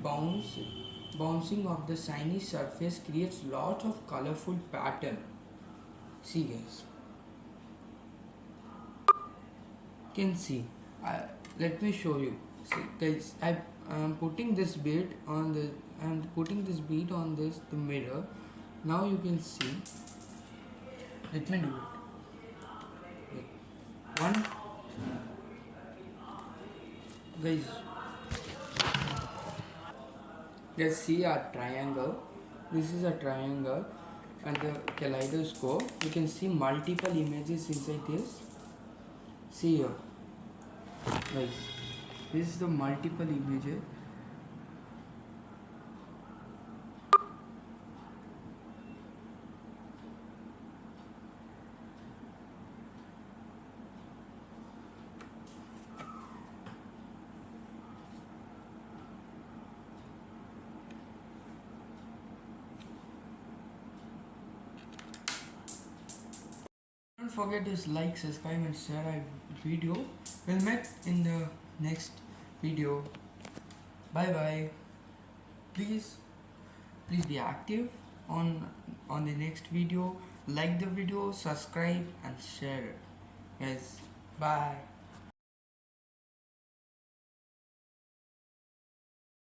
bouncing of the shiny surface creates lots of colorful pattern. See guys, can see. Let me show you. See guys, I'm putting this bead on the mirror. Now you can see. Let me do it. One, guys. Let's see our triangle. This is a triangle and the kaleidoscope. You can see multiple images inside this. See here, guys. This is the multiple images. Don't forget to like, subscribe and share our video. We'll meet in the next video. Bye bye. Please be active on the next video. Like the video, subscribe and share it. Yes. Bye.